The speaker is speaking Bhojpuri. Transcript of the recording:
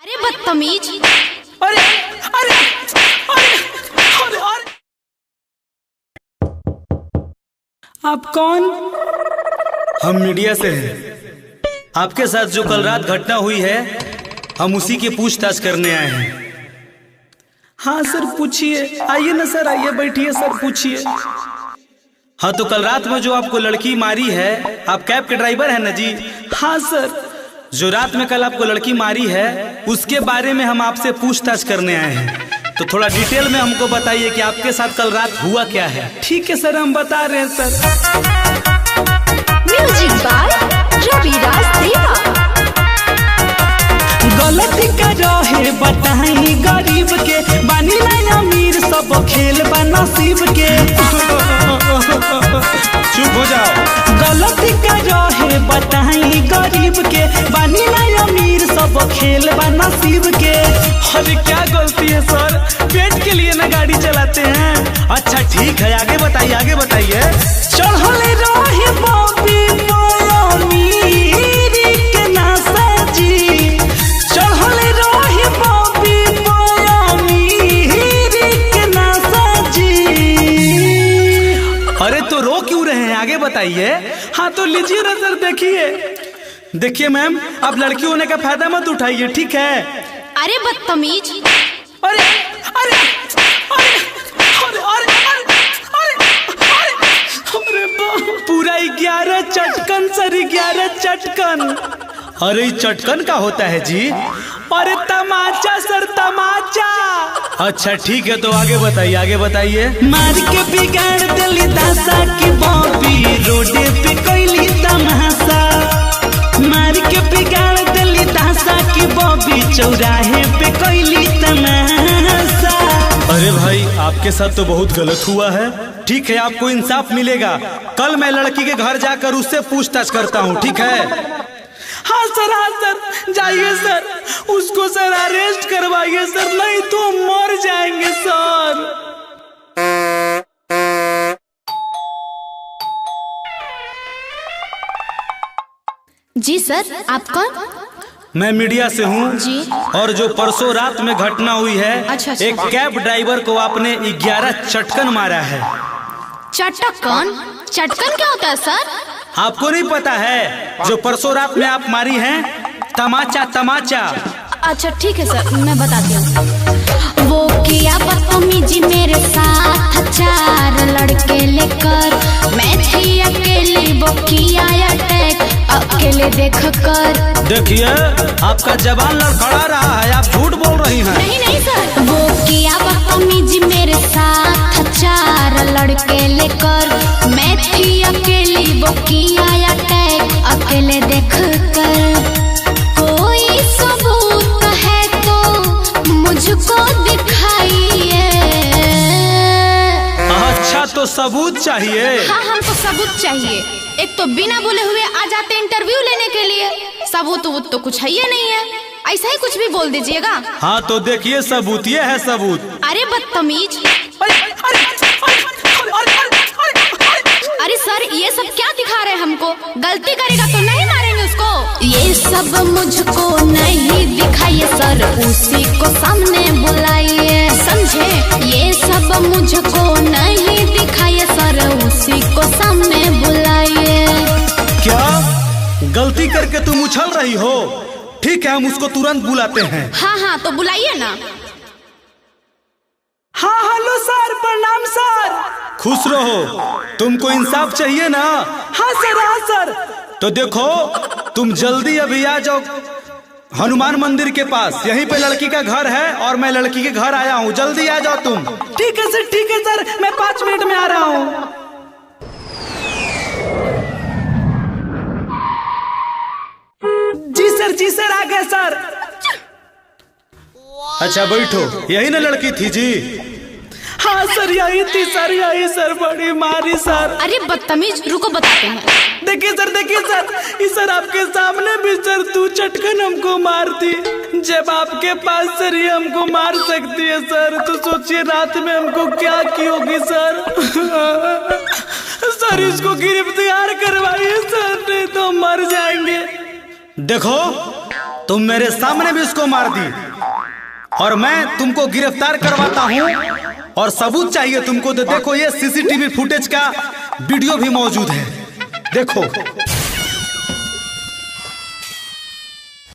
अरे बदतमीज। अरे अरे अरे अरे अरे आप कौन? हम मीडिया से हैं। आपके साथ जो कल रात घटना हुई है हम उसी की पूछताछ करने आए हैं। हाँ सर पूछिए, आइए ना सर, आइए बैठिए सर, पूछिए। हाँ तो कल रात में जो आपको लड़की मारी है, आप कैब के ड्राइवर हैं ना जी? हाँ सर। जो रात में कल आपको लड़की मारी है उसके बारे में हम आपसे पूछताछ करने आए हैं, तो थोड़ा डिटेल में हमको बताइए कि आपके साथ कल रात हुआ क्या है। ठीक है सर, हम बता रहे हैं सर। म्यूजिक बाय रविराज देवा। गलती कर रहे बताई गरीब के, बानी नहीं अमीर, सब खेल बा नसीब के। चुप हो जाओ। गलती कर रहे बताई गरीब के, बानी नहीं अमीर, सब खेल बा नसीब के। अरे क्या गलती है सर, पेट के लिए ना गाड़ी चलाते हैं। अच्छा ठीक है, आगे बताइए, आगे बताइए। चढ़ल रहे बॉबी अमीरी के नासा जी, चढ़ल रहे बॉबी अमीरी के नासा जी। अरे तो रो क्यों रहे हैं, आगे बताइए। हाँ तो लीजिए ना सर, देखिए मैम, आप लड़की होने का फायदा मत उठाइए, ठीक है? अरे बदतमीज। अरे अरे अरे अरे अरे अरे पूरा 11 चटकन सर, 11 चटकन। अरे चटकन का होता है जी? अरे तमाचा सर, तमाचा। अच्छा ठीक है, तो आगे बताइए, आगे बताइए। मार के बिगाड़ दिली दासा की बॉबी, रोडे पे कोइली तमाशा। मार के बिगाड़ दिली दासा की बॉबी, चौराहे पे कोइली तमाशा। अरे भाई आपके साथ तो बहुत गलत हुआ है। ठीक है, आपको इंसाफ मिलेगा। कल मैं लड़की के घर जाकर उससे पूछताछ करता हूँ, ठीक है? हाँ सर, जाइए सर, उसको सर अरेस्ट करवाइए सर, नहीं तो मर जाएंगे सर। जी सर, आप कौन? मैं मीडिया से हूँ जी। और जो परसों रात में घटना हुई है, अच्छा। एक कैब ड्राइवर को आपने 11 चटकन मारा है। चटकन? चटकन क्या होता है सर? आपको नहीं पता है? जो परसों रात में आप मारी हैं, तमाचा तमाचा। अच्छा ठीक है सर, मैं बताती हूँ। वो किया बदतमीजी मेरे साथ, 4 लड़के लेकर, मैं थी अकेली, वो किया अटैक अकेले देख कर। देखिए आपका जवान लड़खड़ा रहा है, आप झूठ बोल रही हैं। नहीं सर। वो किया बदतमीजी मेरे साथ, 4 लड़के लेकर, मैं थी अकेली, वो किया अटैक अकेले देख कर। कोई सबूत है तो मुझको दिखाइए। अच्छा तो सबूत चाहिए? हाँ हमको सबूत चाहिए। एक तो बिना बोले हुए आ जाते इंटरव्यू लेने के लिए, सबूत तो कुछ है ही नहीं है, ऐसा ही कुछ भी बोल दीजिएगा। हाँ तो देखिए सबूत, ये है सबूत। अरे बदतमीज। अरे सर ये सब क्या दिखा रहे हैं हमको? गलती करेगा तो नहीं मारेंगे उसको? ये सब मुझको नहीं दिखाइए सर, उसी को सामने बुलाइए, समझे? ये सब मुझको नहीं दिखाइए सर, उसी को सामने बुलाइए। क्या गलती करके तुम उछल रही हो? ठीक है, हम उसको तुरंत बुलाते हैं। हाँ तो बुलाइए ना। हाँ हेलो सर, प्रणाम सर। खुश रहो। तुमको इंसाफ चाहिए ना? हाँ सर। तो देखो तुम जल्दी अभी आ जाओ हनुमान मंदिर के पास, यहीं पे लड़की का घर है और मैं लड़की के घर आया हूँ, जल्दी आ जाओ तुम। ठीक है सर, मैं 5 मिनट में आ रहा हूँ। जी सर आ गए सर। अच्छा बैठो, यही ना लड़की थी जी? हाँ सर यही थी सर, यही सर, बड़ी मारी सर। अरे बदतमीज, रुको बताते हैं। देखिए सर, ये सर आपके सामने भी सर 2 चटकन हमको मारती। जब आपके पास सर ये हमको मार सकती है सर, तो सोचिए रात में हमको क्या की होगी सर। सर इसको गिरफ्तार करवाइए सर, नहीं तो मर जाएंगे। देखो तुम मेरे सामने भी उसको मार दी और मैं तुमको गिरफ्तार करवाता हूँ और सबूत चाहिए तुमको तो देखो ये सीसीटीवी फुटेज का वीडियो भी मौजूद है, देखो।